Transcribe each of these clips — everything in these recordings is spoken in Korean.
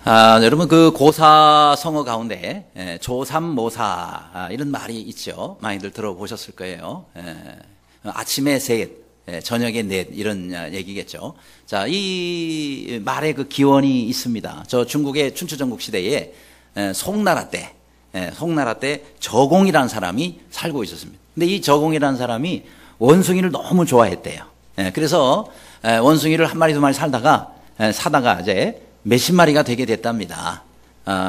여러분 그 고사성어 가운데 조삼모사 이런 말이 있죠. 많이들 들어보셨을 거예요. 아침에 셋, 저녁에 넷 이런 얘기겠죠. 자, 이 말의 그 기원이 있습니다. 저 중국의 춘추전국 시대에 송나라 때 저공이라는 사람이 살고 있었습니다. 근데 이 저공이라는 사람이 원숭이를 너무 좋아했대요. 그래서 원숭이를 한 마리 두 마리 사다가 이제 몇십 마리가 되게 됐답니다.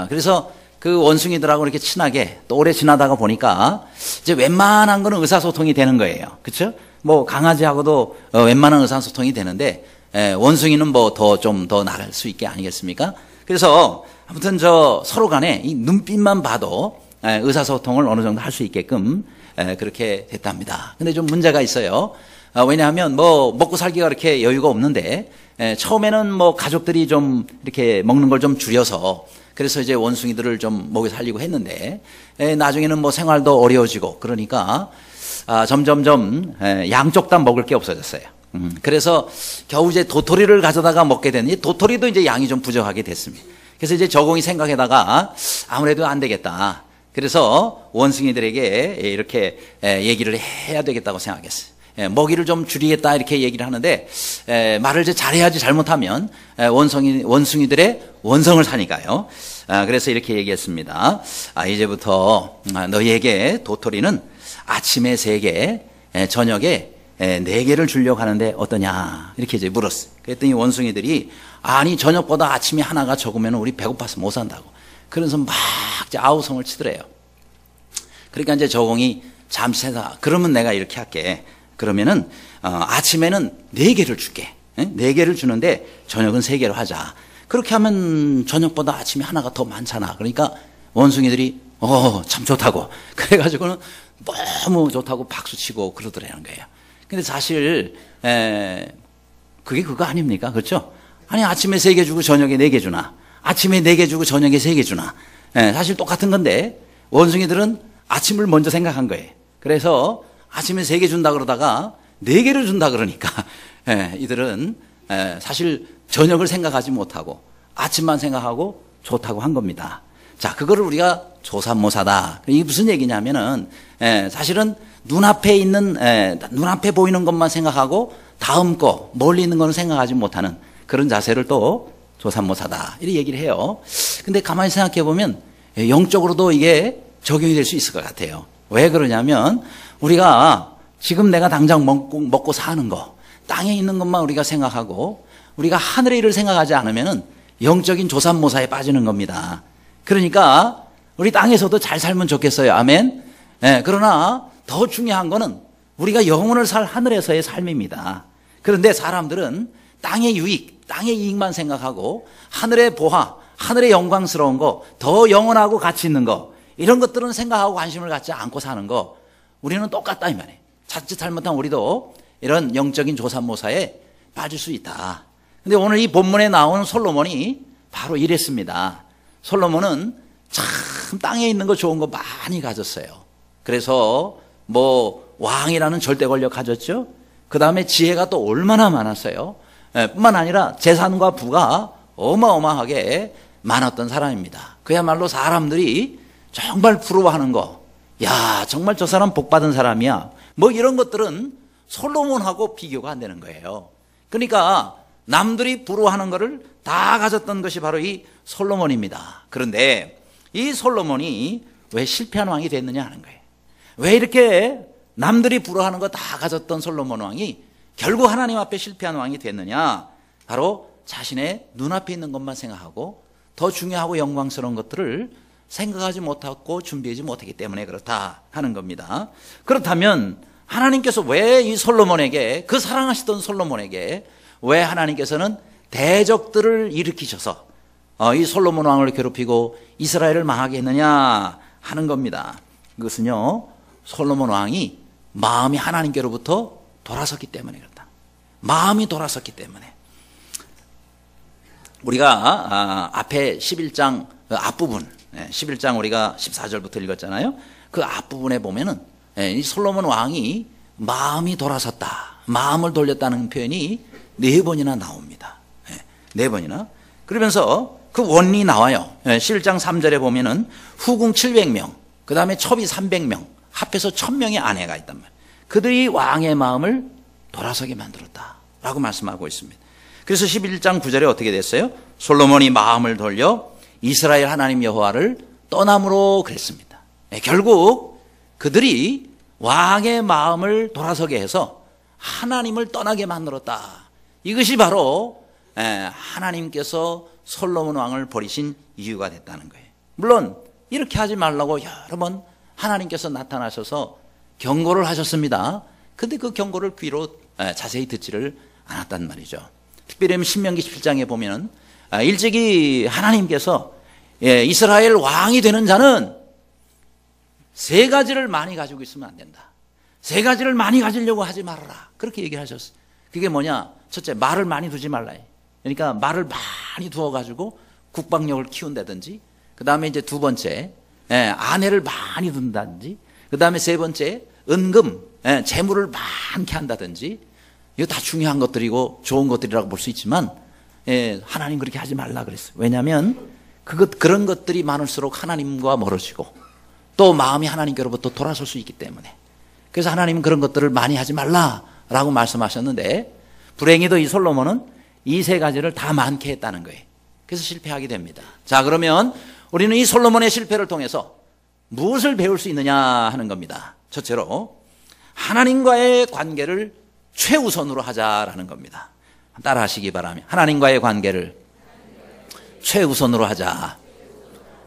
그래서 그 원숭이들하고 이렇게 친하게 또 오래 지나다가 보니까 이제 웬만한 거는 의사소통이 되는 거예요. 그렇죠? 뭐 강아지하고도 웬만한 의사소통이 되는데 원숭이는 뭐 좀 더 나을 수 있게 아니겠습니까? 그래서 아무튼 서로 간에 이 눈빛만 봐도 의사소통을 어느 정도 할 수 있게끔 그렇게 됐답니다. 근데 좀 문제가 있어요. 왜냐하면 뭐 먹고 살기가 그렇게 여유가 없는데 처음에는 뭐 가족들이 좀 이렇게 먹는 걸 좀 줄여서 그래서 이제 원숭이들을 좀 먹여 살리고 했는데 나중에는 뭐 생활도 어려워지고 그러니까 점점점 양쪽 다 먹을 게 없어졌어요. 그래서 겨우 이제 도토리를 가져다가 먹게 됐는데 도토리도 이제 양이 좀 부족하게 됐습니다. 그래서 이제 저공이 생각에다가 아무래도 안 되겠다. 그래서 원숭이들에게 이렇게 얘기를 해야 되겠다고 생각했어요. 먹이를 좀 줄이겠다 이렇게 얘기를 하는데 말을 이제 잘해야지 잘못하면 원숭이들의 원성을 사니까요. 그래서 이렇게 얘기했습니다. 이제부터 너희에게 도토리는 아침에 3개, 저녁에 4개를 주려고 하는데 어떠냐 이렇게 이제 물었어요. 그랬더니 원숭이들이 아니 저녁보다 아침이 하나가 적으면 우리 배고파서 못 산다고. 그래서 막 이제 아우성을 치더래요. 그러니까 이제 저공이 잠시 해서 그러면 내가 이렇게 할게. 그러면은 아침에는 4개를 줄게. 4개를 주는데 저녁은 3개로 하자. 그렇게 하면 저녁보다 아침에 하나가 더 많잖아. 그러니까 원숭이들이 참 좋다고. 그래가지고는 너무 좋다고 박수치고 그러더라는 거예요. 근데 사실 그게 그거 아닙니까? 그렇죠? 아니 아침에 3개 주고 저녁에 4개 주나? 아침에 4개 주고 저녁에 3개 주나? 사실 똑같은 건데 원숭이들은 아침을 먼저 생각한 거예요. 그래서 아침에 3개 준다 그러다가 4개를 준다 그러니까 이들은 사실 저녁을 생각하지 못하고 아침만 생각하고 좋다고 한 겁니다. 자, 그거를 우리가 조삼모사다. 이게 무슨 얘기냐면은 사실은 눈앞에 보이는 것만 생각하고 다음 거 멀리 있는 거는 생각하지 못하는 그런 자세를 또 조삼모사다 이렇게 얘기를 해요. 근데 가만히 생각해 보면 영적으로도 이게 적용이 될 수 있을 것 같아요. 왜 그러냐면 우리가 지금 내가 당장 먹고 사는 거 땅에 있는 것만 우리가 생각하고 우리가 하늘의 일을 생각하지 않으면은 영적인 조삼모사에 빠지는 겁니다. 그러니까 우리 땅에서도 잘 살면 좋겠어요. 아멘. 그러나 더 중요한 거는 우리가 영혼을 살 하늘에서의 삶입니다. 그런데 사람들은 땅의 유익, 땅의 이익만 생각하고 하늘의 보화, 하늘의 영광스러운 거, 더 영원하고 가치 있는 거 이런 것들은 생각하고 관심을 갖지 않고 사는 거 우리는 똑같다 이 말이에요. 자칫 잘못하면 우리도 이런 영적인 조삼모사에 빠질 수 있다. 근데 오늘 이 본문에 나온 솔로몬이 바로 이랬습니다. 솔로몬은 참 땅에 있는 거 좋은 거 많이 가졌어요. 그래서 뭐 왕이라는 절대 권력 가졌죠. 그 다음에 지혜가 또 얼마나 많았어요. 뿐만 아니라 재산과 부가 어마어마하게 많았던 사람입니다. 그야말로 사람들이 정말 부러워하는 거. 야, 정말 저 사람 복 받은 사람이야. 뭐 이런 것들은 솔로몬하고 비교가 안 되는 거예요. 그러니까 남들이 부러워하는 거를 다 가졌던 것이 바로 이 솔로몬입니다. 그런데 이 솔로몬이 왜 실패한 왕이 됐느냐 하는 거예요. 왜 이렇게 남들이 부러워하는 거 다 가졌던 솔로몬 왕이 결국 하나님 앞에 실패한 왕이 됐느냐? 바로 자신의 눈앞에 있는 것만 생각하고 더 중요하고 영광스러운 것들을 생각하지 못하고 준비하지 못하기 때문에 그렇다 하는 겁니다. 그렇다면 하나님께서 왜 이 솔로몬에게, 그 사랑하시던 솔로몬에게 왜 하나님께서는 대적들을 일으키셔서 이 솔로몬 왕을 괴롭히고 이스라엘을 망하게 했느냐 하는 겁니다. 그것은요, 솔로몬 왕이 마음이 하나님께로부터 돌아섰기 때문에 그렇다. 마음이 돌아섰기 때문에. 우리가 앞에 11장 앞부분, 11장 우리가 14절부터 읽었잖아요. 그 앞부분에 보면은 이 솔로몬 왕이 마음이 돌아섰다, 마음을 돌렸다는 표현이 4번이나 나옵니다. 4번이나. 그러면서 그 원리 나와요. 11장 3절에 보면은 후궁 700명, 그 다음에 첩이 300명, 합해서 1000명의 아내가 있단 말이에요. 그들이 왕의 마음을 돌아서게 만들었다라고 말씀하고 있습니다. 그래서 11장 9절에 어떻게 됐어요? 솔로몬이 마음을 돌려 이스라엘 하나님 여호와를 떠남으로 그랬습니다. 결국 그들이 왕의 마음을 돌아서게 해서 하나님을 떠나게 만들었다. 이것이 바로 하나님께서 솔로몬 왕을 버리신 이유가 됐다는 거예요. 물론 이렇게 하지 말라고 여러 번 하나님께서 나타나셔서 경고를 하셨습니다. 근데 그 경고를 귀로 자세히 듣지를 않았단 말이죠. 특별히 신명기 17장에 보면 일찍이 하나님께서 이스라엘 왕이 되는 자는 세 가지를 많이 가지고 있으면 안 된다. 세 가지를 많이 가지려고 하지 말아라. 그렇게 얘기를 하셨어요. 그게 뭐냐? 첫째, 말을 많이 두지 말라. 그러니까 말을 많이 두어가지고 국방력을 키운다든지, 그 다음에 이제 두 번째, 아내를 많이 둔다든지, 그 다음에 세 번째, 은금, 재물을 많게 한다든지, 이거 다 중요한 것들이고 좋은 것들이라고 볼 수 있지만, 하나님 그렇게 하지 말라 그랬어요. 왜냐하면 그런 것들이 많을수록 하나님과 멀어지고 또 마음이 하나님께로부터 돌아설 수 있기 때문에, 그래서 하나님은 그런 것들을 많이 하지 말라라고 말씀하셨는데, 불행히도 이 솔로몬은 이 세 가지를 다 많게 했다는 거예요. 그래서 실패하게 됩니다. 자, 그러면 우리는 이 솔로몬의 실패를 통해서 무엇을 배울 수 있느냐 하는 겁니다. 첫째로 하나님과의 관계를 최우선으로 하자라는 겁니다. 따라 하시기 바랍니다. 하나님과의 관계를 최우선으로 하자.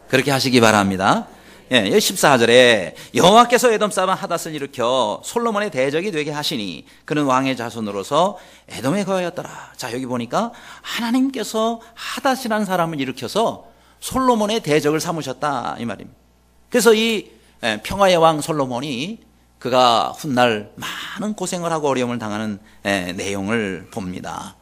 그렇게 하시기 바랍니다. 14절에 여호와께서 에돔 사람 하닷을 일으켜 솔로몬의 대적이 되게 하시니 그는 왕의 자손으로서 에돔에 거하였더라. 자, 여기 보니까 하나님께서 하닷이라는 사람을 일으켜서 솔로몬의 대적을 삼으셨다 이 말입니다. 그래서 이 평화의 왕 솔로몬이 그가 훗날 많은 고생을 하고 어려움을 당하는 내용을 봅니다.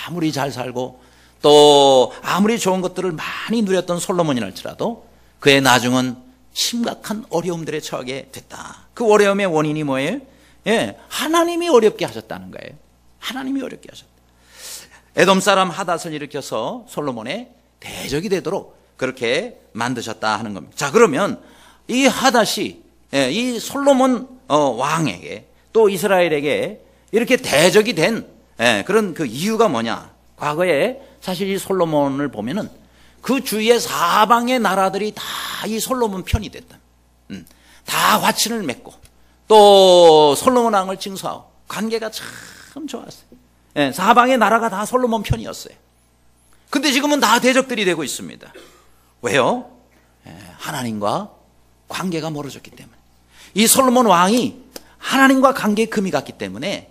아무리 잘 살고 또 아무리 좋은 것들을 많이 누렸던 솔로몬이랄지라도 그의 나중은 심각한 어려움들에 처하게 됐다. 그 어려움의 원인이 뭐예요? 하나님이 어렵게 하셨다는 거예요. 하나님이 어렵게 하셨다. 에돔 사람 하닷을 일으켜서 솔로몬의 대적이 되도록 그렇게 만드셨다 하는 겁니다. 자, 그러면 이 하닷이 이 솔로몬 왕에게 또 이스라엘에게 이렇게 대적이 된 그런 그 이유가 뭐냐? 과거에 사실 이 솔로몬을 보면은 그 주위의 사방의 나라들이 다 이 솔로몬 편이 됐다. 다 화친을 맺고 또 솔로몬 왕을 징수하고 관계가 참 좋았어요. 사방의 나라가 다 솔로몬 편이었어요. 근데 지금은 다 대적들이 되고 있습니다. 왜요? 하나님과 관계가 멀어졌기 때문에. 이 솔로몬 왕이 하나님과 관계에 금이 갔기 때문에,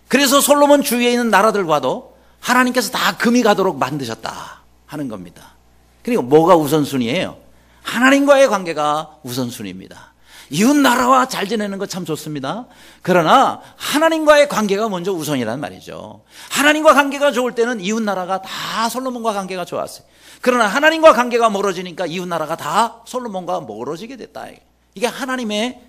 그래서 솔로몬 주위에 있는 나라들과도 하나님께서 다 금이 가도록 만드셨다 하는 겁니다. 그리고 뭐가 우선순위예요? 하나님과의 관계가 우선순위입니다. 이웃 나라와 잘 지내는 거 참 좋습니다. 그러나 하나님과의 관계가 먼저 우선이란 말이죠. 하나님과 관계가 좋을 때는 이웃 나라가 다 솔로몬과 관계가 좋았어요. 그러나 하나님과 관계가 멀어지니까 이웃 나라가 다 솔로몬과 멀어지게 됐다. 이게 하나님의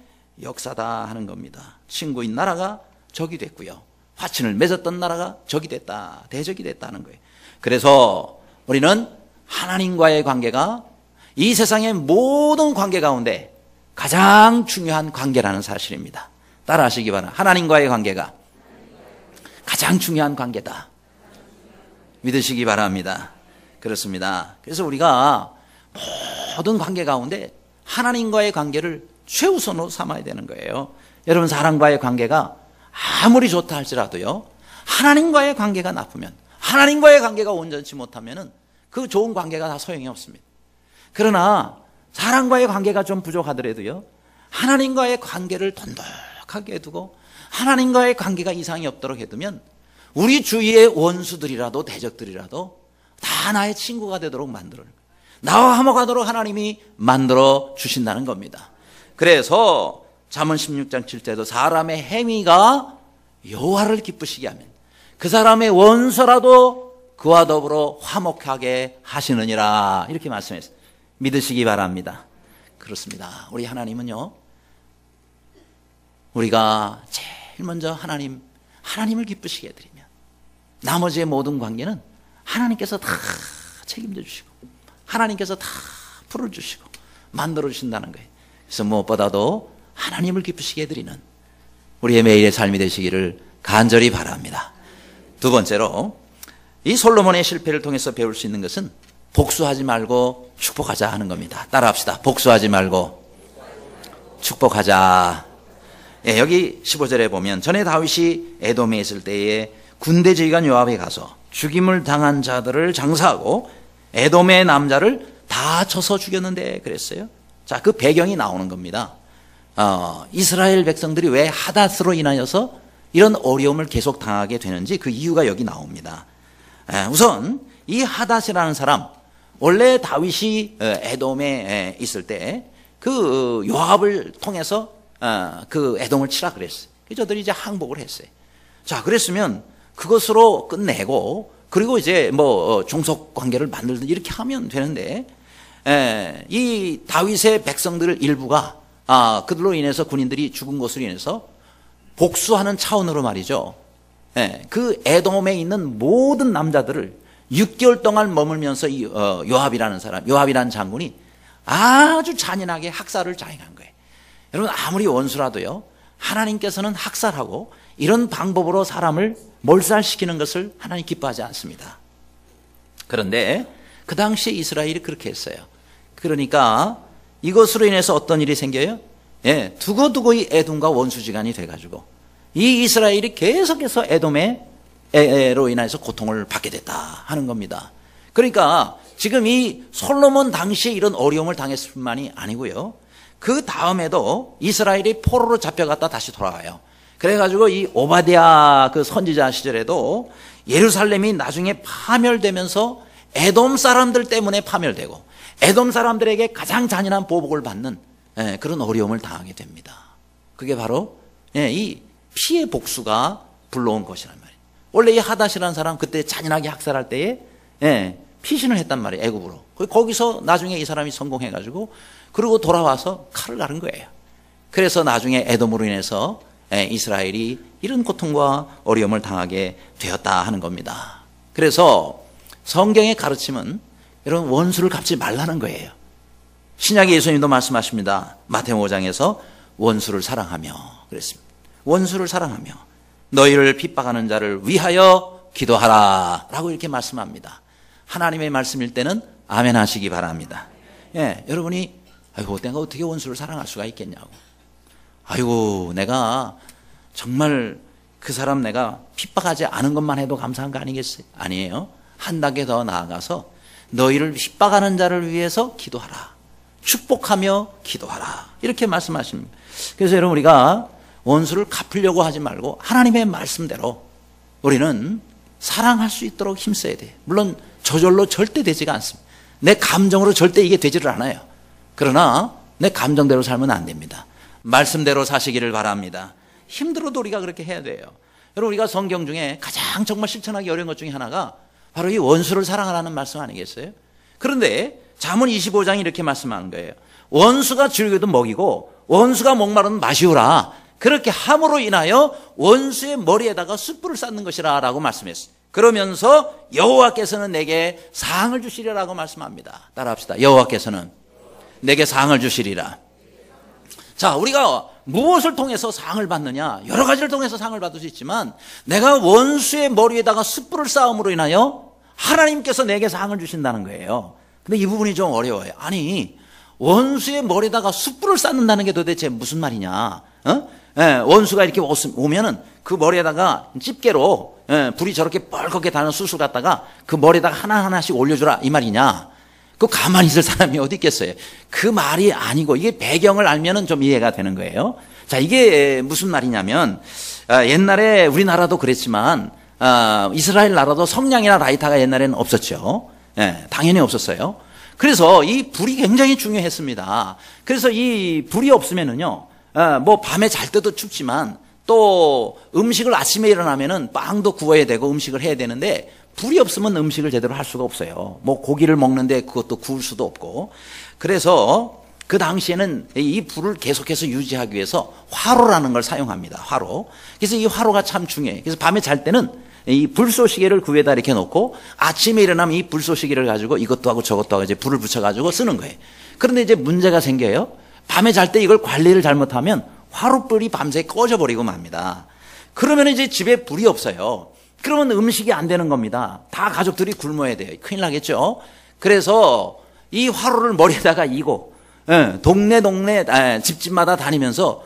역사다 하는 겁니다. 친구인 나라가 적이 됐고요, 화친을 맺었던 나라가 적이 됐다, 대적이 됐다는 거예요. 그래서 우리는 하나님과의 관계가 이 세상의 모든 관계 가운데 가장 중요한 관계라는 사실입니다. 따라 하시기 바랍니다. 하나님과의 관계가 가장 중요한 관계다. 믿으시기 바랍니다. 그렇습니다. 그래서 우리가 모든 관계 가운데 하나님과의 관계를 최우선으로 삼아야 되는 거예요. 여러분, 사람과의 관계가 아무리 좋다 할지라도요, 하나님과의 관계가 나쁘면, 하나님과의 관계가 온전치 못하면 그 좋은 관계가 다 소용이 없습니다. 그러나 사람과의 관계가 좀 부족하더라도요, 하나님과의 관계를 돈독하게 두고 하나님과의 관계가 이상이 없도록 해두면 우리 주위의 원수들이라도 대적들이라도 다 나의 친구가 되도록 만들어요. 나와 화목하도록 하나님이 만들어 주신다는 겁니다. 그래서 잠언 16장 7절에도 사람의 행위가 여호와를 기쁘시게 하면 그 사람의 원수라도 그와 더불어 화목하게 하시느니라, 이렇게 말씀했어요. 믿으시기 바랍니다. 그렇습니다. 우리 하나님은요, 우리가 제일 먼저 하나님을 기쁘시게 해드리면 나머지의 모든 관계는 하나님께서 다 책임져 주시고 하나님께서 다 풀어주시고 만들어주신다는 거예요. 그래서 무엇보다도 하나님을 기쁘시게 해드리는 우리의 매일의 삶이 되시기를 간절히 바랍니다. 두 번째로 이 솔로몬의 실패를 통해서 배울 수 있는 것은 복수하지 말고 축복하자 하는 겁니다. 따라합시다. 복수하지 말고 축복하자. 예, 여기 15절에 보면 전에 다윗이 에돔에 있을 때에 군대 지휘관 요압에 가서 죽임을 당한 자들을 장사하고 에돔의 남자를 다 쳐서 죽였는데 그랬어요. 자, 그 배경이 나오는 겁니다. 이스라엘 백성들이 왜 하닷으로 인하여서 이런 어려움을 계속 당하게 되는지 그 이유가 여기 나옵니다. 우선 이 하닷이라는 사람, 원래 다윗이 에돔에 있을 때 그 요압을 통해서 그 에돔을 치라 그랬어요. 저들이 이제 항복을 했어요. 자, 그랬으면 그것으로 끝내고 그리고 이제 뭐 종속 관계를 만들든 이렇게 하면 되는데 이 다윗의 백성들 일부가 그들로 인해서 군인들이 죽은 것으로 인해서 복수하는 차원으로 말이죠. 그 에돔에 있는 모든 남자들을 6개월 동안 머물면서 이 요압이라는 사람, 요압이라는 장군이 아주 잔인하게 학살을 자행한 거예요. 여러분, 아무리 원수라도요, 하나님께서는 학살하고 이런 방법으로 사람을 몰살시키는 것을 하나님 기뻐하지 않습니다. 그런데 그 당시에 이스라엘이 그렇게 했어요. 그러니까 이것으로 인해서 어떤 일이 생겨요? 두고두고 이 에돔과 원수지간이 돼가지고 이 이스라엘이 계속해서 에돔로 인해서 고통을 받게 됐다 하는 겁니다. 그러니까 지금 이 솔로몬 당시에 이런 어려움을 당했을 뿐만이 아니고요, 그 다음에도 이스라엘이 포로로 잡혀갔다 다시 돌아와요. 그래가지고 이 오바댜 그 선지자 시절에도 예루살렘이 나중에 파멸되면서 에돔 사람들 때문에 파멸되고 에돔 사람들에게 가장 잔인한 보복을 받는 그런 어려움을 당하게 됩니다. 그게 바로 이 피해 복수가 불러온 것이란 말이에요. 원래 이 하닷이라는 사람 그때 잔인하게 학살할 때에 피신을 했단 말이에요. 애굽으로. 거기서 나중에 이 사람이 성공해가지고 그리고 돌아와서 칼을 가른 거예요. 그래서 나중에 에돔으로 인해서 이스라엘이 이런 고통과 어려움을 당하게 되었다 하는 겁니다. 그래서 성경의 가르침은 여러분 원수를 갚지 말라는 거예요. 신약의 예수님도 말씀하십니다. 마태복음 5장에서 원수를 사랑하며 그랬습니다. 원수를 사랑하며 너희를 핍박하는 자를 위하여 기도하라 라고 이렇게 말씀합니다. 하나님의 말씀일 때는 아멘 하시기 바랍니다. 여러분이 아이고 내가 어떻게 원수를 사랑할 수가 있겠냐고, 아이고 내가 정말 그 사람 내가 핍박하지 않은 것만 해도 감사한 거 아니겠어요? 아니에요. 한 단계 더 나아가서 너희를 핍박하는 자를 위해서 기도하라, 축복하며 기도하라 이렇게 말씀하십니다. 그래서 여러분, 우리가 원수를 갚으려고 하지 말고 하나님의 말씀대로 우리는 사랑할 수 있도록 힘써야 돼요. 물론 저절로 절대 되지가 않습니다. 내 감정으로 절대 이게 되지를 않아요. 그러나 내 감정대로 살면 안 됩니다. 말씀대로 사시기를 바랍니다. 힘들어도 우리가 그렇게 해야 돼요. 여러분, 우리가 성경 중에 가장 정말 실천하기 어려운 것 중에 하나가 바로 이 원수를 사랑하라는 말씀 아니겠어요? 그런데 잠언 25장이 이렇게 말씀하는 거예요. 원수가 즐겨도 먹이고 원수가 목마르면 마시우라. 그렇게 함으로 인하여 원수의 머리에다가 숯불을 쌓는 것이라 라고 말씀했어요. 그러면서 여호와께서는 내게 상을 주시리라고 말씀합니다. 따라합시다. 여호와께서는 내게 상을 주시리라. 자, 우리가 무엇을 통해서 상을 받느냐? 여러 가지를 통해서 상을 받을 수 있지만 내가 원수의 머리에다가 숯불을 쌓음으로 인하여 하나님께서 내게 상을 주신다는 거예요. 근데 이 부분이 좀 어려워요. 아니, 원수의 머리에다가 숯불을 쌓는다는 게 도대체 무슨 말이냐? 원수가 이렇게 오면은 그 머리에다가 집게로 불이 저렇게 뻘겋게 다는 숯을 갖다가 그 머리에다가 하나하나씩 올려주라 이 말이냐? 그 가만히 있을 사람이 어디 있겠어요? 그 말이 아니고 이게 배경을 알면은 좀 이해가 되는 거예요. 자, 이게 무슨 말이냐면 옛날에 우리나라도 그랬지만 이스라엘 나라도 성냥이나 라이터가 옛날에는 없었죠. 당연히 없었어요. 그래서 이 불이 굉장히 중요했습니다. 그래서 이 불이 없으면은요, 뭐 밤에 잘 때도 춥지만 또 음식을 아침에 일어나면은 빵도 구워야 되고 음식을 해야 되는데 불이 없으면 음식을 제대로 할 수가 없어요. 뭐 고기를 먹는데 그것도 구울 수도 없고. 그래서 그 당시에는 이 불을 계속해서 유지하기 위해서 화로라는 걸 사용합니다. 화로. 그래서 이 화로가 참 중요해요. 그래서 밤에 잘 때는 이 불쏘시개를 그 위에다 이렇게 놓고 아침에 일어나면 이 불쏘시개를 가지고 이것도 하고 저것도 하고 이제 불을 붙여가지고 쓰는 거예요. 그런데 이제 문제가 생겨요. 밤에 잘 때 이걸 관리를 잘못하면 화롯불이 밤새 꺼져버리고 맙니다. 그러면 이제 집에 불이 없어요. 그러면 음식이 안 되는 겁니다. 다 가족들이 굶어야 돼요. 큰일 나겠죠. 그래서 이 화로를 머리에다가 이고 동네 집집마다 다니면서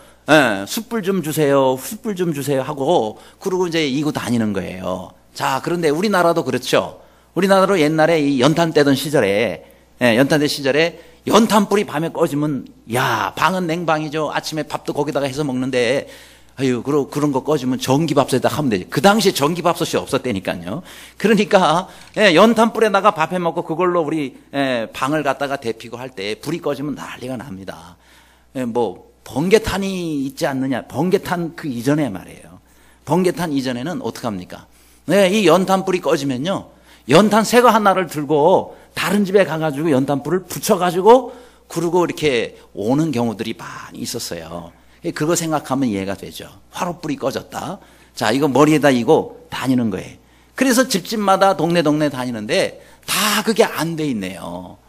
숯불 좀 주세요, 숯불 좀 주세요 하고 그러고 이제 이고 다니는 거예요. 자, 그런데 우리나라도 그렇죠. 우리나라로 옛날에 이 연탄 떼던 시절에 연탄불이 밤에 꺼지면 야, 방은 냉방이죠. 아침에 밥도 거기다가 해서 먹는데 아유, 그런 거 꺼지면 전기밥솥에다 하면 되지. 그 당시에 전기밥솥이 없었다니까요. 그러니까, 연탄불에다가 밥 해 먹고 그걸로 우리, 방을 갖다가 데피고 할 때 불이 꺼지면 난리가 납니다. 번개탄이 있지 않느냐. 번개탄 그 이전에 말이에요. 번개탄 이전에는 어떡합니까? 이 연탄불이 꺼지면요. 연탄 새거 하나를 들고 다른 집에 가가지고 연탄불을 붙여가지고 그러고 이렇게 오는 경우들이 많이 있었어요. 그거 생각하면 이해가 되죠. 화롯불이 꺼졌다. 자, 이거 머리에다 이고 다니는 거예요. 그래서 집집마다 동네 다니는데 다 그게 안 돼 있네요.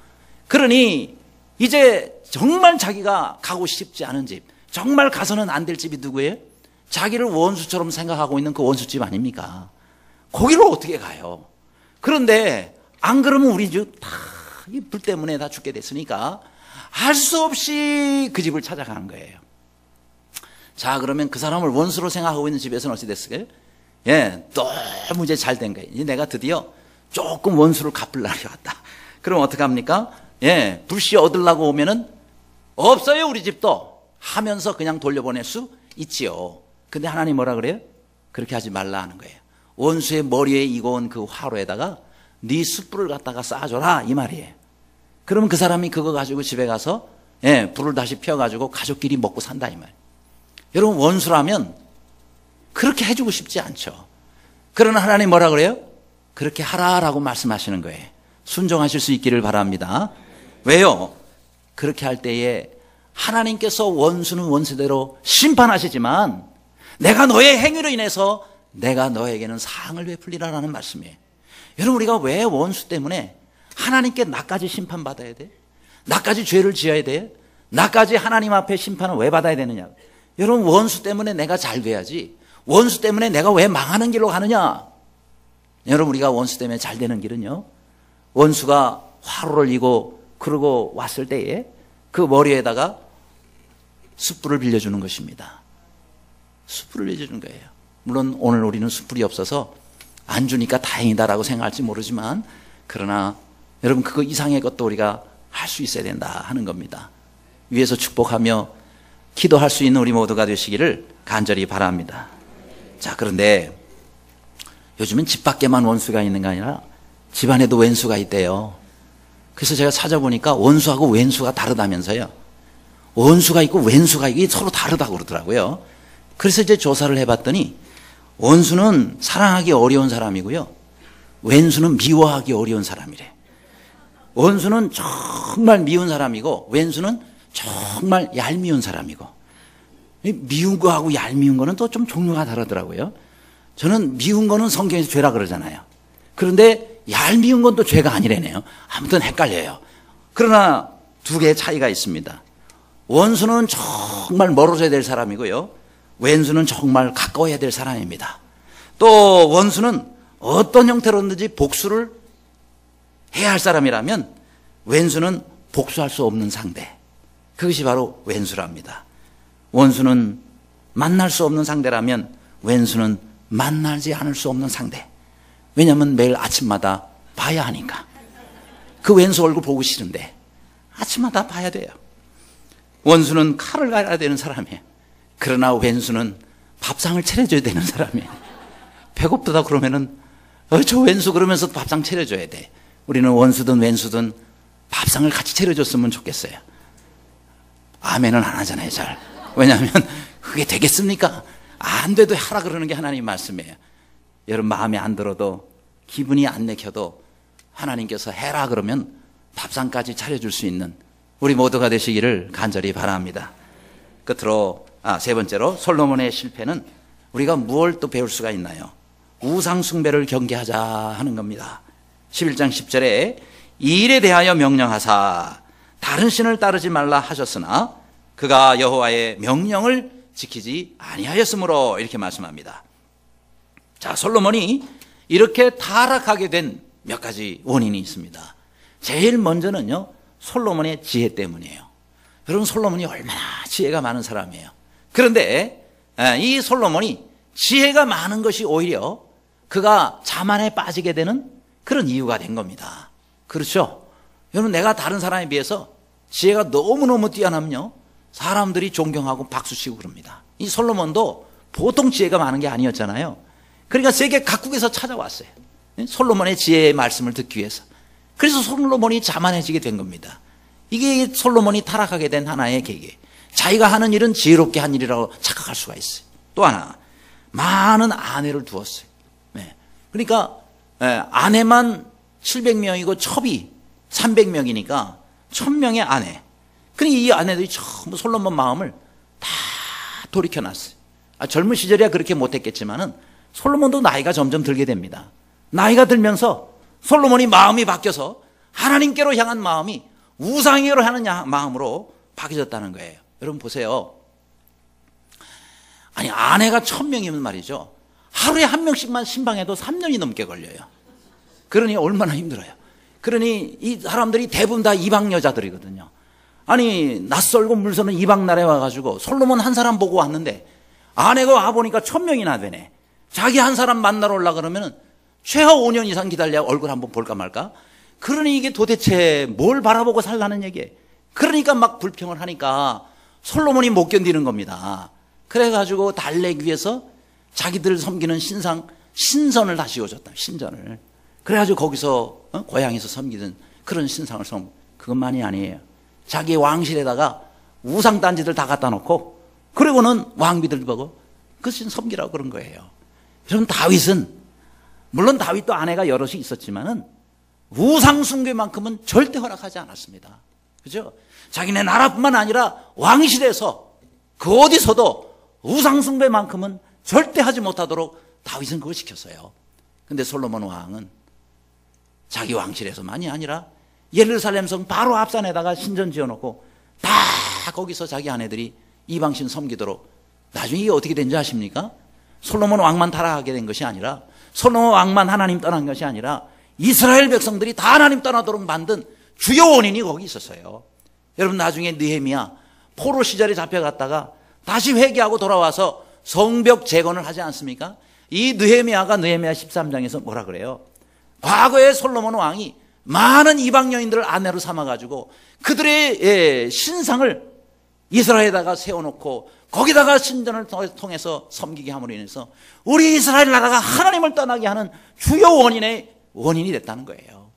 그러니 이제 정말 자기가 가고 싶지 않은 집, 정말 가서는 안 될 집이 누구예요? 자기를 원수처럼 생각하고 있는 그 원수집 아닙니까? 거기를 어떻게 가요? 그런데 안 그러면 우리 집 다 이 불 때문에 다 죽게 됐으니까 할 수 없이 그 집을 찾아가는 거예요. 자, 그러면 그 사람을 원수로 생각하고 있는 집에서는 어찌 됐을까요? 너무 이제 잘 된 거예요. 이제 내가 드디어 조금 원수를 갚을 날이 왔다. 그럼 어떡합니까? 불씨 얻으려고 오면은 없어요, 우리 집도. 하면서 그냥 돌려보낼 수 있지요. 근데 하나님 뭐라 그래요? 그렇게 하지 말라 하는 거예요. 원수의 머리에 익어온 그 화로에다가 네 숯불을 갖다가 쌓아줘라, 이 말이에요. 그러면 그 사람이 그거 가지고 집에 가서 불을 다시 피워가지고 가족끼리 먹고 산다, 이 말이에요. 여러분, 원수라면 그렇게 해주고 싶지 않죠. 그러나 하나님 뭐라 그래요? 그렇게 하라라고 말씀하시는 거예요. 순종하실 수 있기를 바랍니다. 왜요? 그렇게 할 때에 하나님께서 원수는 원수대로 심판하시지만 내가 너의 행위로 인해서 내가 너에게는 사항을 베풀리라라는 말씀이에요. 여러분, 우리가 왜 원수 때문에 하나님께 나까지 심판받아야 돼? 나까지 죄를 지어야 돼? 나까지 하나님 앞에 심판을 왜 받아야 되느냐? 여러분, 원수 때문에 내가 잘 돼야지. 원수 때문에 내가 왜 망하는 길로 가느냐? 여러분, 우리가 원수 때문에 잘 되는 길은요, 원수가 화로를 이고 그러고 왔을 때에 그 머리에다가 숯불을 빌려주는 것입니다. 숯불을 빌려주는 거예요. 물론 오늘 우리는 숯불이 없어서 안 주니까 다행이다라고 생각할지 모르지만, 그러나 여러분, 그거 이상의 것도 우리가 할 수 있어야 된다 하는 겁니다. 위에서 축복하며 기도할 수 있는 우리 모두가 되시기를 간절히 바랍니다. 자, 그런데 요즘은 집 밖에만 원수가 있는 게 아니라 집 안에도 왼수가 있대요. 그래서 제가 찾아보니까 원수하고 왼수가 다르다면서요. 원수가 있고 왼수가 이게 서로 다르다고 그러더라고요. 그래서 이제 조사를 해봤더니 원수는 사랑하기 어려운 사람이고요, 왼수는 미워하기 어려운 사람이래. 원수는 정말 미운 사람이고 왼수는 정말 얄미운 사람이고, 미운 거하고 얄미운 거는 또 좀 종류가 다르더라고요. 저는 미운 거는 성경에서 죄라 그러잖아요. 그런데 얄미운 건 또 죄가 아니래네요. 아무튼 헷갈려요. 그러나 두 개의 차이가 있습니다. 원수는 정말 멀어져야 될 사람이고요, 왼수는 정말 가까워야 될 사람입니다. 또 원수는 어떤 형태로든지 복수를 해야 할 사람이라면 왼수는 복수할 수 없는 상대, 그것이 바로 왼수랍니다. 원수는 만날 수 없는 상대라면 왼수는 만나지 않을 수 없는 상대. 왜냐하면 매일 아침마다 봐야 하니까. 그 왼수 얼굴 보고 싫은데 아침마다 봐야 돼요. 원수는 칼을 갈아야 되는 사람이에요. 그러나 왼수는 밥상을 차려줘야 되는 사람이에요. 배고프다 그러면은 저 왼수 그러면서 밥상 차려줘야 돼. 우리는 원수든 왼수든 밥상을 같이 차려줬으면 좋겠어요. 아멘은 안 하잖아요, 잘. 왜냐하면 그게 되겠습니까? 안 돼도 하라 그러는 게 하나님 말씀이에요. 여러분, 마음에 안 들어도 기분이 안 내켜도 하나님께서 해라 그러면 밥상까지 차려줄 수 있는 우리 모두가 되시기를 간절히 바랍니다. 끝으로 세 번째로 솔로몬의 실패는 우리가 무엇을 또 배울 수가 있나요? 우상 숭배를 경계하자 하는 겁니다. 11장 10절에 이 일에 대하여 명령하사 다른 신을 따르지 말라 하셨으나 그가 여호와의 명령을 지키지 아니하였으므로 이렇게 말씀합니다. 자, 솔로몬이 이렇게 타락하게 된 몇 가지 원인이 있습니다. 제일 먼저는요, 솔로몬의 지혜 때문이에요. 여러분, 솔로몬이 얼마나 지혜가 많은 사람이에요. 그런데 이 솔로몬이 지혜가 많은 것이 오히려 그가 자만에 빠지게 되는 그런 이유가 된 겁니다. 그렇죠? 여러분, 내가 다른 사람에 비해서 지혜가 너무너무 뛰어나면요, 사람들이 존경하고 박수치고 그럽니다. 이 솔로몬도 보통 지혜가 많은 게 아니었잖아요. 그러니까 세계 각국에서 찾아왔어요. 솔로몬의 지혜의 말씀을 듣기 위해서. 그래서 솔로몬이 자만해지게 된 겁니다. 이게 솔로몬이 타락하게 된 하나의 계기. 자기가 하는 일은 지혜롭게 한 일이라고 착각할 수가 있어요. 또 하나, 많은 아내를 두었어요. 그러니까 아내만 700명이고 첩이 300명이니까 1000명의 아내. 그러니까 이 아내들이 전부 솔로몬 마음을 다 돌이켜놨어요. 젊은 시절이야 그렇게 못했겠지만은 솔로몬도 나이가 점점 들게 됩니다. 나이가 들면서 솔로몬이 마음이 바뀌어서 하나님께로 향한 마음이 우상에게로 향하는 마음으로 바뀌어졌다는 거예요. 여러분 보세요. 아니, 아내가 1000명이면 말이죠, 하루에 한 명씩만 신방해도 3년이 넘게 걸려요. 그러니 얼마나 힘들어요. 그러니 이 사람들이 대부분 다 이방 여자들이거든요. 아니, 낯설고 물서는 이방 나라에 와가지고 솔로몬 한 사람 보고 왔는데 아내가 와보니까 1000명이나 되네. 자기 한 사람 만나러 오려고 그러면은 최하 5년 이상 기다려야 얼굴 한번 볼까 말까? 그러니 이게 도대체 뭘 바라보고 살라는 얘기예요. 그러니까 막 불평을 하니까 솔로몬이 못 견디는 겁니다. 그래가지고 달래기 위해서 자기들 섬기는 신선을 다시 씌워줬다. 신전을. 그래가지고 거기서 고향에서 섬기는 그런 신상을 그것만이 아니에요. 자기 왕실에다가 우상단지들 다 갖다 놓고 그리고는 왕비들 보고 그 신 섬기라고 그런 거예요. 여러분, 다윗은 물론 다윗도 아내가 여럿이 있었지만은 우상 숭배만큼은 절대 허락하지 않았습니다. 그죠? 자기네 나라뿐만 아니라 왕실에서 그 어디서도 우상 숭배만큼은 절대 하지 못하도록 다윗은 그걸 시켰어요. 근데 솔로몬 왕은 자기 왕실에서만이 아니라 예루살렘 성 바로 앞산에다가 신전 지어놓고 다 거기서 자기 아내들이 이방신 섬기도록. 나중에 이게 어떻게 된지 아십니까? 솔로몬 왕만 타락하게 된 것이 아니라, 솔로몬 왕만 하나님 떠난 것이 아니라 이스라엘 백성들이 다 하나님 떠나도록 만든 주요 원인이 거기 있었어요. 여러분, 나중에 느헤미야 포로 시절에 잡혀갔다가 다시 회개하고 돌아와서 성벽 재건을 하지 않습니까? 이 느헤미야가 느헤미야 13장에서 뭐라 그래요? 과거에 솔로몬 왕이 많은 이방 여인들을 아내로 삼아가지고 그들의 신상을 이스라엘에다가 세워놓고 거기다가 신전을 통해서 섬기게 함으로 인해서 우리 이스라엘 나라가 하나님을 떠나게 하는 주요 원인이 됐다는 거예요.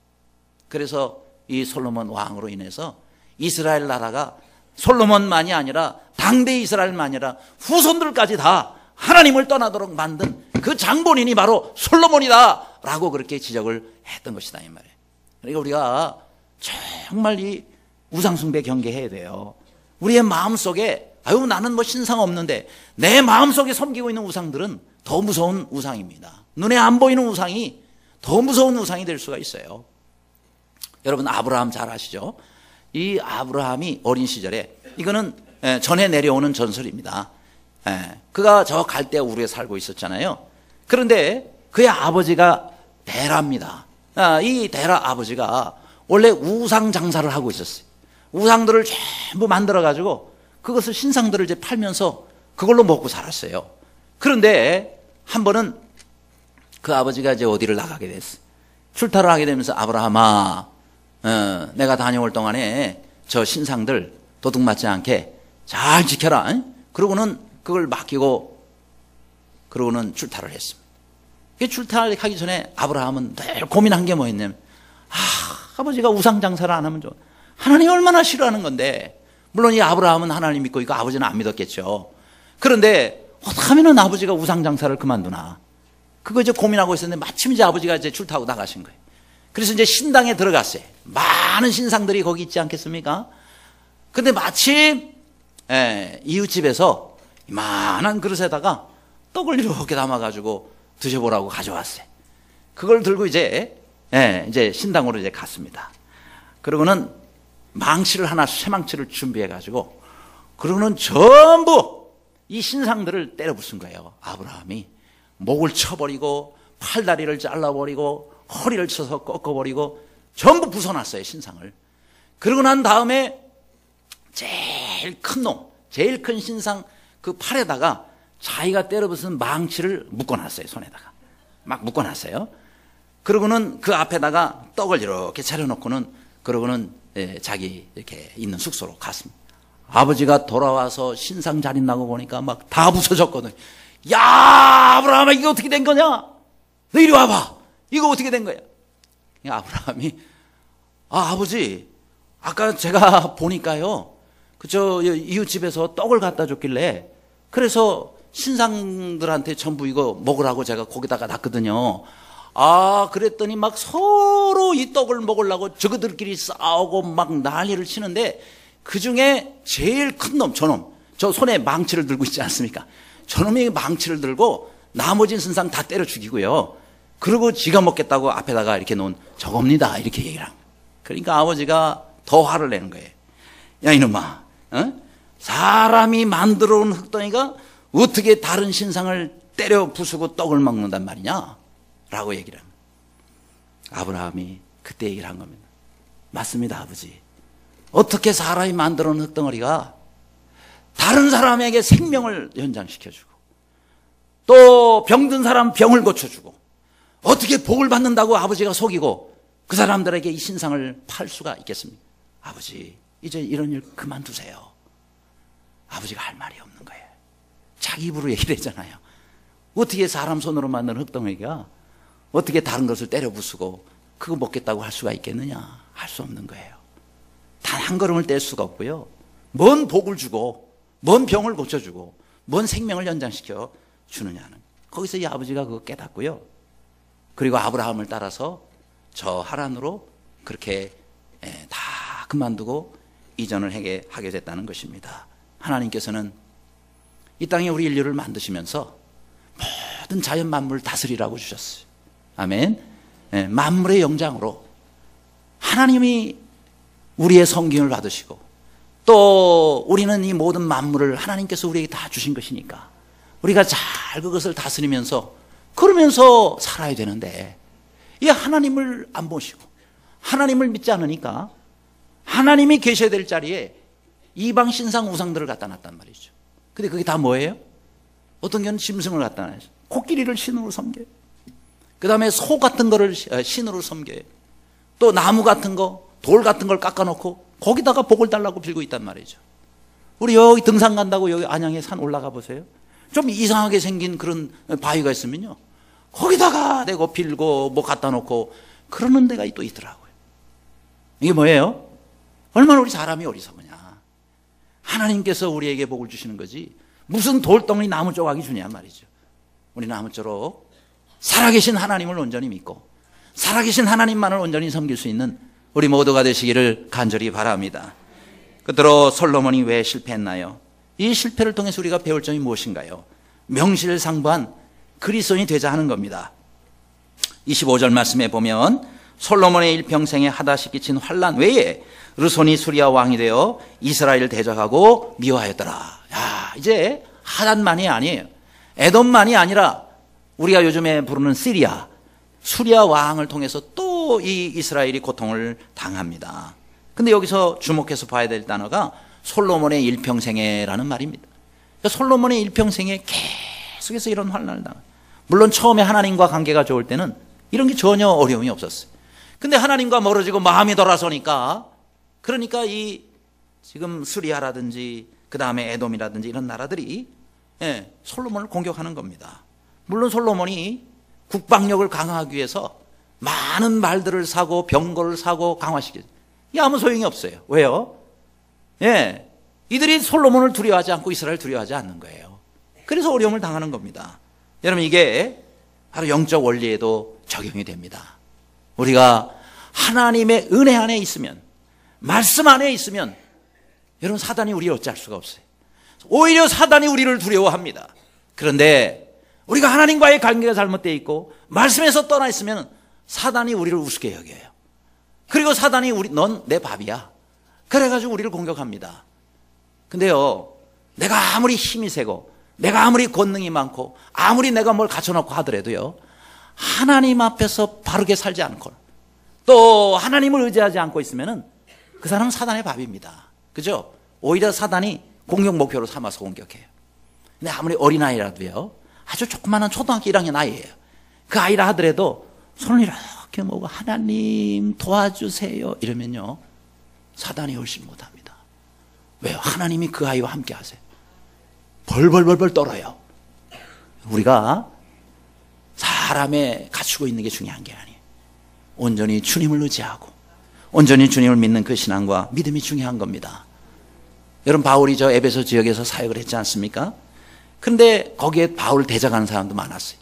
그래서 이 솔로몬 왕으로 인해서 이스라엘 나라가 솔로몬만이 아니라 당대 이스라엘만이 아니라 후손들까지 다 하나님을 떠나도록 만든 그 장본인이 바로 솔로몬이다 라고 그렇게 지적을 했던 것이다, 이 말이에요. 그러니까 우리가 정말 이 우상숭배 경계해야 돼요. 우리의 마음속에 나는 뭐 신상 없는데, 내 마음속에 섬기고 있는 우상들은 더 무서운 우상입니다. 눈에 안 보이는 우상이 더 무서운 우상이 될 수가 있어요. 여러분, 아브라함 잘 아시죠? 이 아브라함이 어린 시절에, 이거는 전해 내려오는 전설입니다. 그가 저 갈대아 우르에 살고 있었잖아요. 그런데 그의 아버지가 데라입니다. 이 데라 아버지가 원래 우상 장사를 하고 있었어요. 우상들을 전부 만들어가지고 그것을 신상들을 이제 팔면서 그걸로 먹고 살았어요. 그런데 한 번은 그 아버지가 이제 어디를 나가게 됐어요. 출타를 하게 되면서, 아브라함아, 내가 다녀올 동안에 저 신상들 도둑맞지 않게 잘 지켜라. 그러고는 그걸 맡기고 그러고는 출타를 했습니다. 출타를 하기 전에 아브라함은 늘 고민한 게 뭐였냐면, 아버지가 우상 장사를 안 하면 하나님이 얼마나 싫어하는 건데, 물론 이 아브라함은 하나님 믿고 있고 아버지는 안 믿었겠죠. 그런데 어떻게 하면 아버지가 우상 장사를 그만두나, 그거 이제 고민하고 있었는데 마침 이제 아버지가 이제 출타하고 나가신 거예요. 그래서 이제 신당에 들어갔어요. 많은 신상들이 거기 있지 않겠습니까? 근데 마침 이웃집에서 이만한 그릇에다가 떡을 이렇게 담아가지고 드셔보라고 가져왔어요. 그걸 들고 이제 신당으로 이제 갔습니다. 그러고는 망치를 하나, 쇠망치를 준비해가지고, 그러고는 전부 이 신상들을 때려 부순 거예요. 아브라함이 목을 쳐버리고, 팔다리를 잘라버리고, 허리를 쳐서 꺾어버리고, 전부 부숴놨어요, 신상을. 그러고 난 다음에 제일 큰 놈, 제일 큰 신상 그 팔에다가 자기가 때려 부순 망치를 묶어놨어요. 손에다가 막 묶어놨어요. 그러고는 그 앞에다가 떡을 이렇게 차려놓고는, 그러고는 자기 이렇게 있는 숙소로 갔습니다. 아버지가 돌아와서 신상 차린다고 보니까 막 다 부서졌거든요. 야, 아브라함아, 이게 어떻게 된 거냐? 너 이리 와봐. 이거 어떻게 된 거야? 아브라함이, 아버지, 아까 제가 보니까요, 그저 이웃집에서 떡을 갖다 줬길래, 그래서 신상들한테 전부 이거 먹으라고 제가 거기다가 놨거든요. 그랬더니 막 서로 이 떡을 먹으려고 저그들끼리 싸우고 막 난리를 치는데, 그 중에 제일 큰 놈, 저놈, 저 손에 망치를 들고 있지 않습니까? 저놈이 망치를 들고 나머지 신상 다 때려 죽이고요. 그리고 지가 먹겠다고 앞에다가 이렇게 놓은 저겁니다. 이렇게 얘기를 한 거예요. 그러니까 아버지가 더 화를 내는 거예요. 야, 이놈아, 사람이 만들어 온 흙덩이가 어떻게 다른 신상을 때려 부수고 떡을 먹는단 말이냐? 라고 얘기를 합니다. 아브라함이 그때 얘기를 한 겁니다. 맞습니다, 아버지. 어떻게 사람이 만들어 놓은 흙덩어리가 다른 사람에게 생명을 연장시켜주고, 또 병든 사람 병을 고쳐주고, 어떻게 복을 받는다고 아버지가 속이고 그 사람들에게 이 신상을 팔 수가 있겠습니까? 아버지, 이제 이런 일 그만두세요. 아버지가 할 말이 없는 거예요. 자기 입으로 얘기를 했잖아요. 어떻게 사람 손으로 만든 흙덩어리가 어떻게 다른 것을 때려 부수고 그거 먹겠다고 할 수가 있겠느냐? 할 수 없는 거예요. 단 한 걸음을 뗄 수가 없고요. 뭔 복을 주고, 뭔 병을 고쳐주고, 뭔 생명을 연장시켜 주느냐는. 거기서 이 아버지가 그거 깨닫고요. 그리고 아브라함을 따라서 저 하란으로 그렇게 다 그만두고 이전을 하게 됐다는 것입니다. 하나님께서는 이 땅에 우리 인류를 만드시면서 모든 자연 만물을 다스리라고 주셨어요. 아멘. 만물의 영장으로 하나님이 우리의 성경을 받으시고, 또 우리는 이 모든 만물을 하나님께서 우리에게 다 주신 것이니까 우리가 잘 그것을 다스리면서 그러면서 살아야 되는데, 이 하나님을 안 보시고 하나님을 믿지 않으니까 하나님이 계셔야 될 자리에 이방 신상 우상들을 갖다 놨단 말이죠. 근데 그게 다 뭐예요? 어떤 경우는 짐승을 갖다 놔요. 코끼리를 신으로 섬겨요. 그 다음에 소 같은 거를 신으로 섬겨요. 또 나무 같은 거, 돌 같은 걸 깎아놓고 거기다가 복을 달라고 빌고 있단 말이죠. 우리 여기 등산 간다고 여기 안양에 산 올라가 보세요. 좀 이상하게 생긴 그런 바위가 있으면요, 거기다가 내고 빌고 뭐 갖다 놓고 그러는 데가 또 있더라고요. 이게 뭐예요? 얼마나 우리 사람이 어리석으냐. 하나님께서 우리에게 복을 주시는 거지 무슨 돌덩이 나무 조각이 주냐 말이죠. 우리 나무쪼록 살아계신 하나님을 온전히 믿고 살아계신 하나님만을 온전히 섬길 수 있는 우리 모두가 되시기를 간절히 바랍니다. 그대로 솔로몬이 왜 실패했나요? 이 실패를 통해서 우리가 배울 점이 무엇인가요? 명실상부한 그리스도인이 되자 하는 겁니다. 25절 말씀에 보면 솔로몬의 일평생에 하다시 끼친 환난 외에 르손이 수리아 왕이 되어 이스라엘을 대적하고 미워하였더라. 야, 이제 하단만이 아니에요. 에돔만이 아니라 우리가 요즘에 부르는 시리아, 수리아 왕을 통해서 또 이 이스라엘이 고통을 당합니다. 근데 여기서 주목해서 봐야 될 단어가 솔로몬의 일평생에라는 말입니다. 그러니까 솔로몬의 일평생에 계속해서 이런 환난을 당합니다. 물론 처음에 하나님과 관계가 좋을 때는 이런 게 전혀 어려움이 없었어요. 근데 하나님과 멀어지고 마음이 돌아서니까, 그러니까 이 지금 수리아라든지 그 다음에 에돔이라든지 이런 나라들이 솔로몬을 공격하는 겁니다. 물론 솔로몬이 국방력을 강화하기 위해서 많은 말들을 사고 병거를 사고 강화시켰어요. 이게 아무 소용이 없어요. 왜요? 이들이 솔로몬을 두려워하지 않고 이스라엘을 두려워하지 않는 거예요. 그래서 어려움을 당하는 겁니다. 여러분, 이게 바로 영적 원리에도 적용이 됩니다. 우리가 하나님의 은혜 안에 있으면, 말씀 안에 있으면 여러분, 사단이 우리를 어찌할 수가 없어요. 오히려 사단이 우리를 두려워합니다. 그런데 우리가 하나님과의 관계가 잘못되어 있고 말씀에서 떠나 있으면 사단이 우리를 우습게 여겨요. 그리고 사단이 넌 내 밥이야. 그래가지고 우리를 공격합니다. 근데요, 내가 아무리 힘이 세고 내가 아무리 권능이 많고 아무리 내가 뭘 갖춰놓고 하더라도요, 하나님 앞에서 바르게 살지 않고 또 하나님을 의지하지 않고 있으면은 그 사람은 사단의 밥입니다. 그죠? 오히려 사단이 공격 목표로 삼아서 공격해요. 근데 아무리 어린아이라도요, 아주 조그마한 초등학교 1학년 아이예요. 그 아이라 하더라도 손을 이렇게 모으고 하나님 도와주세요 이러면요, 사단이 훨씬 못합니다. 왜요? 하나님이 그 아이와 함께 하세요. 벌벌벌벌 떨어요. 우리가 사람의 갖추고 있는 게 중요한 게 아니에요. 온전히 주님을 의지하고 온전히 주님을 믿는 그 신앙과 믿음이 중요한 겁니다. 여러분, 바울이 저 에베소 지역에서 사역을 했지 않습니까? 그런데 거기에 바울을 대적하는 사람도 많았어요.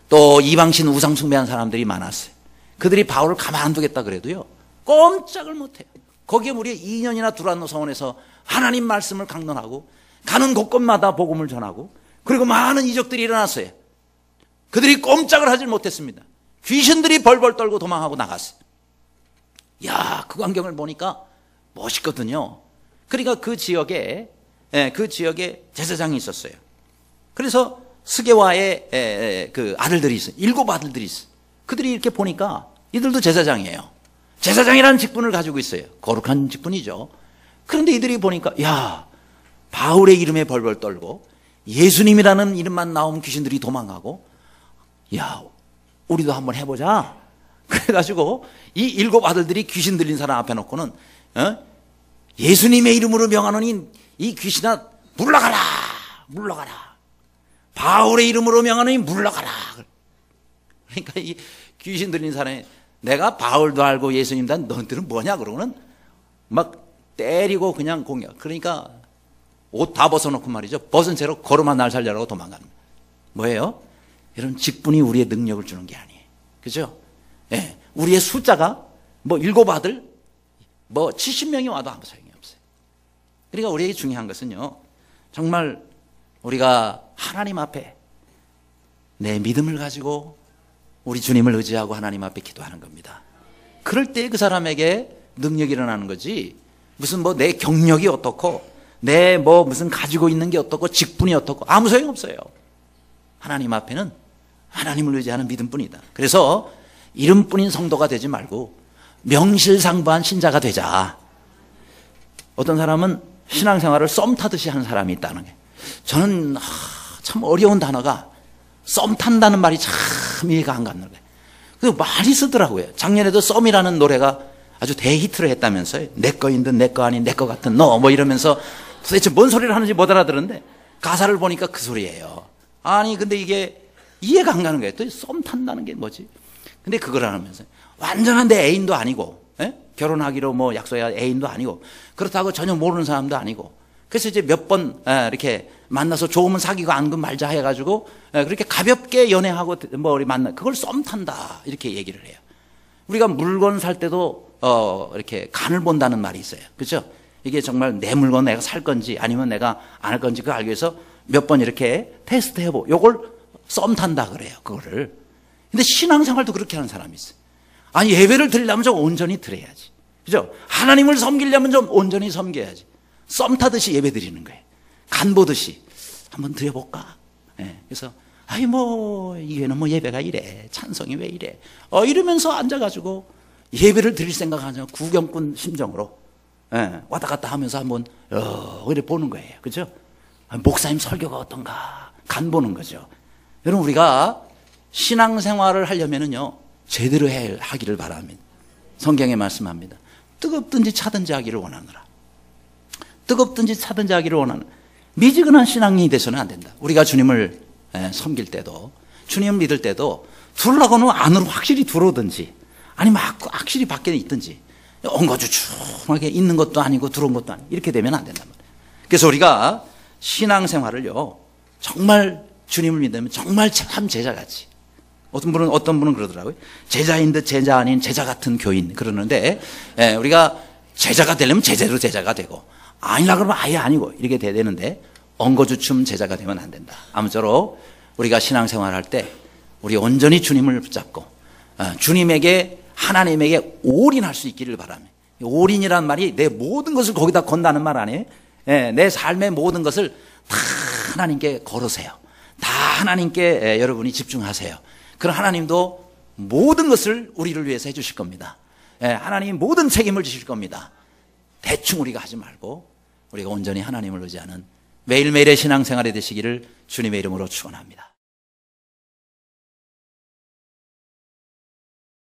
또 이방신 우상 숭배하는 사람들이 많았어요. 그들이 바울을 가만두겠다 그래도요, 꼼짝을 못해요. 거기에 무려 2년이나 두란노 성원에서 하나님 말씀을 강론하고 가는 곳곳마다 복음을 전하고 그리고 많은 이적들이 일어났어요. 그들이 꼼짝을 하지 못했습니다. 귀신들이 벌벌 떨고 도망하고 나갔어요. 야, 그 광경을 보니까 멋있거든요. 그러니까 그 지역에 제사장이 있었어요. 그래서 스게와의 그 아들들이 있어요. 7 아들들이 있어요. 그들이 이렇게 보니까 이들도 제사장이에요. 제사장이라는 직분을 가지고 있어요. 거룩한 직분이죠. 그런데 이들이 보니까, 야, 바울의 이름에 벌벌 떨고 예수님이라는 이름만 나오면 귀신들이 도망가고, 야, 우리도 한번 해보자. 그래가지고 이 7 아들들이 귀신 들린 사람 앞에 놓고는 예수님의 이름으로 명하노니 이 귀신아 물러가라, 물러가라. 바울의 이름으로 명하노니 물러가라. 그러니까 이 귀신 들린 사람이, 내가 바울도 알고 예수님도 알고 너희들은 뭐냐 그러고는 막 때리고 그냥 공격. 그러니까 옷 다 벗어놓고 말이죠, 벗은 채로 걸음만 날 살려라고 도망가는 거예요. 뭐예요? 여러분, 직분이 우리의 능력을 주는 게 아니에요. 그죠? 예, 우리의 숫자가 뭐 7 아들 뭐 70명이 와도 아무 소용이 없어요. 그러니까 우리에게 중요한 것은요, 정말 우리가 하나님 앞에 내 믿음을 가지고 우리 주님을 의지하고 하나님 앞에 기도하는 겁니다. 그럴 때 그 사람에게 능력이 일어나는 거지, 무슨 뭐 내 경력이 어떻고 내 뭐 무슨 가지고 있는 게 어떻고 직분이 어떻고 아무 소용 없어요. 하나님 앞에는 하나님을 의지하는 믿음뿐이다. 그래서 이름뿐인 성도가 되지 말고 명실상부한 신자가 되자. 어떤 사람은 신앙생활을 썸 타듯이 하는 사람이 있다는 게, 저는 참 어려운 단어가 썸 탄다는 말이 참 이해가 안 가는 거예요. 그 많이 쓰더라고요. 작년에도 썸이라는 노래가 아주 대히트를 했다면서요. 내 거인 듯 내 거 아닌 내 거 같은 너 뭐 이러면서 도대체 뭔 소리를 하는지 못 알아들었는데 가사를 보니까 그 소리예요. 아니 근데 이게 이해가 안 가는 거예요. 또 썸 탄다는 게 뭐지? 근데 그걸 안 하면서 완전한 내 애인도 아니고, 결혼하기로 뭐 약속한 애인도 아니고, 그렇다고 전혀 모르는 사람도 아니고, 그래서 이제 몇 번 이렇게 만나서 좋으면 사귀고 안 그러면 말자 해가지고 그렇게 가볍게 연애하고 뭐 우리 그걸 썸 탄다 이렇게 얘기를 해요. 우리가 물건 살 때도 이렇게 간을 본다는 말이 있어요. 그렇죠? 이게 정말 내 물건 내가 살 건지 아니면 내가 안 할 건지 그걸 알기 위해서 몇 번 이렇게 테스트 해보고 요걸 썸 탄다 그래요. 그거를. 근데 신앙생활도 그렇게 하는 사람이 있어요. 아니 예배를 드리려면 좀 온전히 드려야지. 그죠? 하나님을 섬기려면 좀 온전히 섬겨야지. 썸 타듯이 예배 드리는 거예요. 간 보듯이 한번 드려볼까? 그래서 아이 뭐 이게는 뭐 예배가 이래, 찬송이 왜 이래, 이러면서 앉아가지고 예배를 드릴 생각하냐 구경꾼 심정으로 왔다 갔다 하면서 한번 이렇게 보는 거예요. 그죠? 목사님 설교가 어떤가 간 보는 거죠. 여러분, 우리가 신앙생활을 하려면은요 제대로 하기를 바랍니다. 성경에 말씀합니다. 뜨겁든지 차든지 하기를 원하노라. 뜨겁든지 차든지 하기를 원하는 미지근한 신앙인이 돼서는 안 된다. 우리가 주님을 섬길 때도 주님을 믿을 때도 들어가고는 안으로 확실히 들어오든지 아니면 확실히 밖에 있든지 엉거주춤하게 있는 것도 아니고 들어온 것도 아니고 이렇게 되면 안 된단 말이에요. 그래서 우리가 신앙생활을요 정말 주님을 믿으면 정말 참 제자같이, 어떤 분은 그러더라고요. 제자인 듯 제자 아닌 제자 같은 교인 그러는데, 우리가 제자가 되려면 제대로 제자가 되고 아니라 그러면 아예 아니고 이렇게 돼야 되는데 엉거주춤 제자가 되면 안 된다. 아무쪼록 우리가 신앙생활 할 때 우리 온전히 주님을 붙잡고 주님에게 하나님에게 올인할 수 있기를 바랍니다. 올인이란 말이 내 모든 것을 거기다 건다는 말 아니에요? 내 삶의 모든 것을 다 하나님께 걸으세요. 다 하나님께 여러분이 집중하세요. 그럼 하나님도 모든 것을 우리를 위해서 해주실 겁니다. 하나님 모든 책임을 지실 겁니다. 대충 우리가 하지 말고 우리가 온전히 하나님을 의지하는 매일매일의 신앙생활이 되시기를 주님의 이름으로 축원합니다.